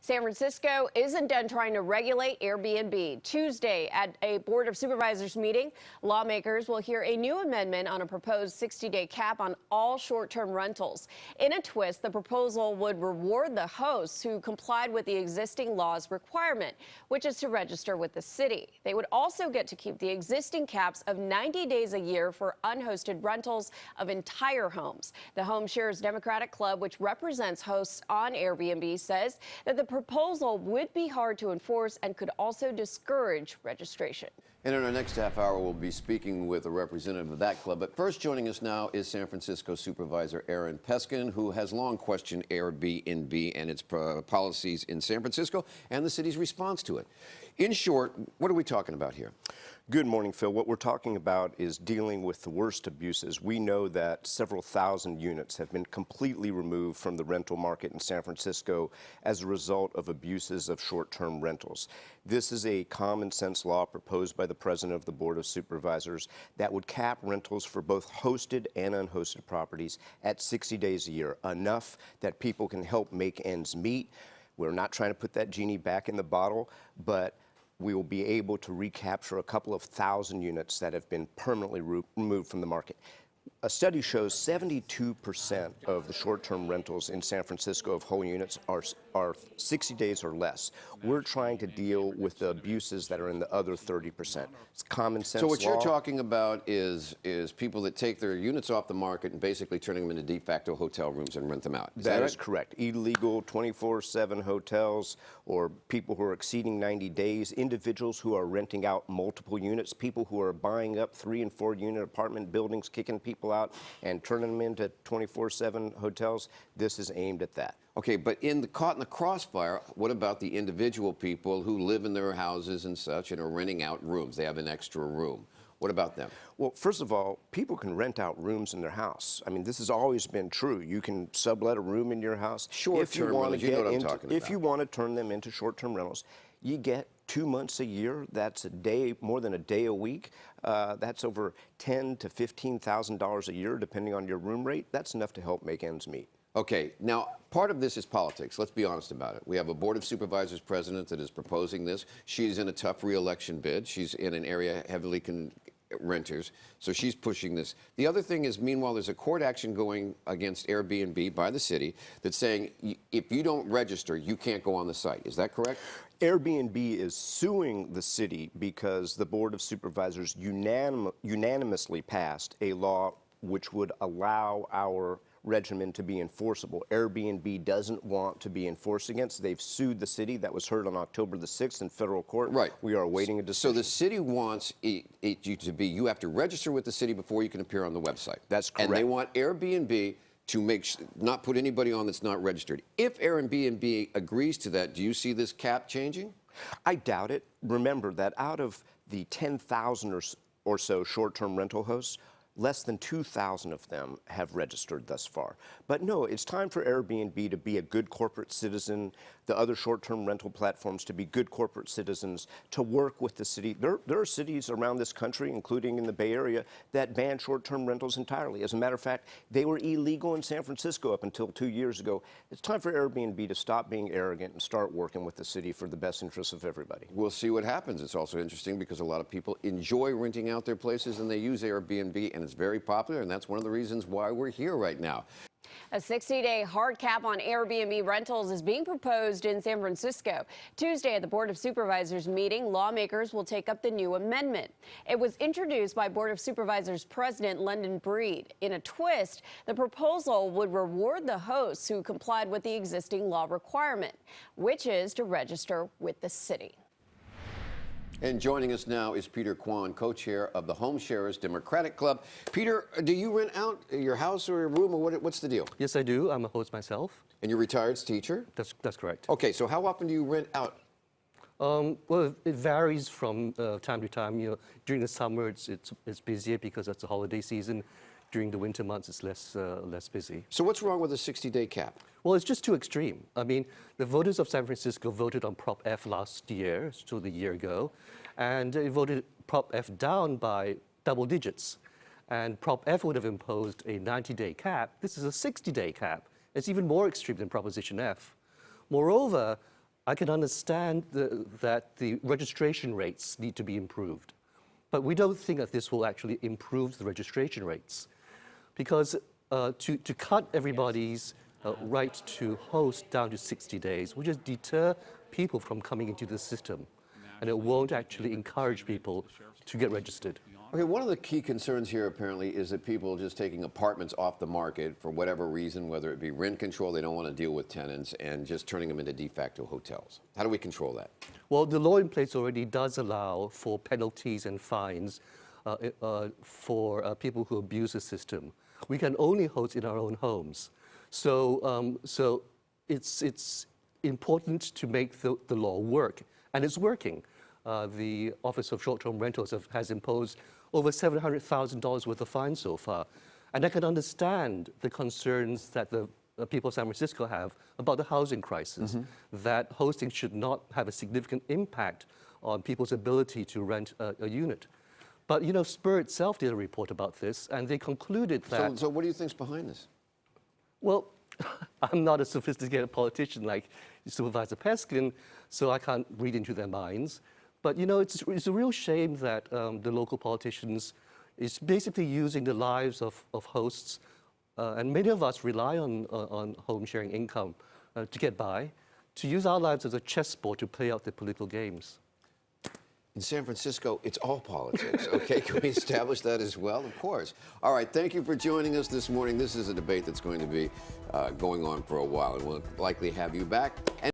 San Francisco isn't done trying to regulate Airbnb. Tuesday, at a Board of Supervisors meeting, lawmakers will hear a new amendment on a proposed 60-day cap on all short-term rentals. In a twist, the proposal would reward the hosts who complied with the existing law's requirement, which is to register with the city. They would also get to keep the existing caps of 90 days a year for unhosted rentals of entire homes. The Home Sharers Democratic Club, which represents hosts on Airbnb, says that the proposal would be hard to enforce and could also discourage registration. And in our next half hour, we'll be speaking with a representative of that club. But first, joining us now is San Francisco Supervisor Peskin, who has long questioned Airbnb and its policies in San Francisco and the city's response to it. In short, what are we talking about here? Good morning, Phil. What we're talking about is dealing with the worst abuses. We know that several thousand units have been completely removed from the rental market in San Francisco as a result of abuses of short-term rentals. This is a common sense law proposed by the President of the Board of Supervisors that would cap rentals for both hosted and unhosted properties at 60 days a year, enough that people can help make ends meet. We're not trying to put that genie back in the bottle, but we will be able to recapture a couple of thousand units that have been permanently removed from the market. A study shows 72% of the short-term rentals in San Francisco of whole units are 60 days or less. We're trying to deal with the abuses that are in the other 30%. It's common sense. So what law. you're talking about is people that take their units off the market and basically turning them into de facto hotel rooms and rent them out. That is correct. Illegal 24/7 hotels, or people who are exceeding 90 days, individuals who are renting out multiple units, people who are buying up 3- and 4-unit apartment buildings, kicking people out and turning them into 24/7 hotels. This is aimed at that. Okay, but caught in the crossfire, what about the individual people who live in their houses and such and are renting out rooms? They have an extra room. What about them? Well, first of all, people can rent out rooms in their house. I mean, this has always been true. You can sublet a room in your house. Short-term rentals, you know what I'm talking about. If you want to turn them into short-term rentals, you get 2 months a year. That's a day, more than a day a week. That's over $10,000 to $15,000 a year, depending on your room rate. That's enough to help make ends meet. Okay, now part of this is politics. Let's be honest about it. We have a Board of Supervisors president that is proposing this. She's in a tough re-election bid. She's in an area heavily renters, so she's pushing this. The other thing is, meanwhile, there's a court action going against Airbnb by the city that's saying if you don't register, you can't go on the site. Is that correct? Airbnb is suing the city because the Board of Supervisors unanimously passed a law which would allow our regimen to be enforceable. Airbnb doesn't want to be enforced against. They've sued the city. That was heard on October the 6th in federal court. Right. We are awaiting a decision. So the city wants you have to register with the city before you can appear on the website. That's correct. And they want Airbnb to not put anybody on that's not registered. If Airbnb agrees to that, do you see this cap changing? I doubt it. Remember that out of the 10,000 or so short-term rental hosts, less than 2,000 of them have registered thus far. But no, it's time for Airbnb to be a good corporate citizen, the other short-term rental platforms to be good corporate citizens, to work with the city. There are cities around this country, including in the Bay Area, that ban short-term rentals entirely. As a matter of fact, they were illegal in San Francisco up until 2 years ago. It's time for Airbnb to stop being arrogant and start working with the city for the best interests of everybody. We'll see what happens. It's also interesting because a lot of people enjoy renting out their places and they use Airbnb, and it's very popular, and that's one of the reasons why we're here right now. A 60-day hard cap on Airbnb rentals is being proposed in San Francisco. Tuesday at the Board of Supervisors meeting, lawmakers will take up the new amendment. It was introduced by Board of Supervisors President London Breed. In a twist, the proposal would reward the hosts who complied with the existing law requirement, which is to register with the city. And joining us now is Peter Kwan, co-chair of the Home Sharers Democratic Club. Peter, do you rent out your house or your room, or what's the deal? Yes, I do. I'm a host myself. And you're a retired teacher? That's correct. Okay, so how often do you rent out? Well, it varies from time to time. You know, during the summer, it's busier because it's the holiday season. During the winter months, it's less busy. So what's wrong with a 60-day cap? Well, it's just too extreme. I mean, the voters of San Francisco voted on Prop F last year, so the year ago, and they voted Prop F down by double digits. And Prop F would have imposed a 90-day cap. This is a 60-day cap. It's even more extreme than Proposition F. Moreover, I can understand that the registration rates need to be improved. But we don't think that this will actually improve the registration rates. Because to cut everybody's right to host down to 60 days will just deter people from coming into the system. And it won't actually encourage people to get registered. Okay, one of the key concerns here apparently is that people are just taking apartments off the market for whatever reason, whether it be rent control, they don't want to deal with tenants, and just turning them into de facto hotels. How do we control that? Well, the law in place already does allow for penalties and fines for people who abuse the system. We can only host in our own homes. So it's important to make the law work, and it's working. The Office of Short-Term Rentals has imposed over $700,000 worth of fines so far. And I can understand the concerns that the people of San Francisco have about the housing crisis, that hosting should not have a significant impact on people's ability to rent a unit. But, you know, Spur itself did a report about this, and they concluded that... So what do you think's behind this? Well, I'm not a sophisticated politician like Supervisor Peskin, so I can't read into their minds. But, you know, it's a real shame that the local politicians is basically using the lives of hosts, and many of us rely on home sharing income to get by, to use our lives as a chessboard to play out their political games. In San Francisco, it's all politics, okay? Can we establish that as well? Of course. All right, thank you for joining us this morning. This is a debate that's going to be going on for a while, and we'll likely have you back.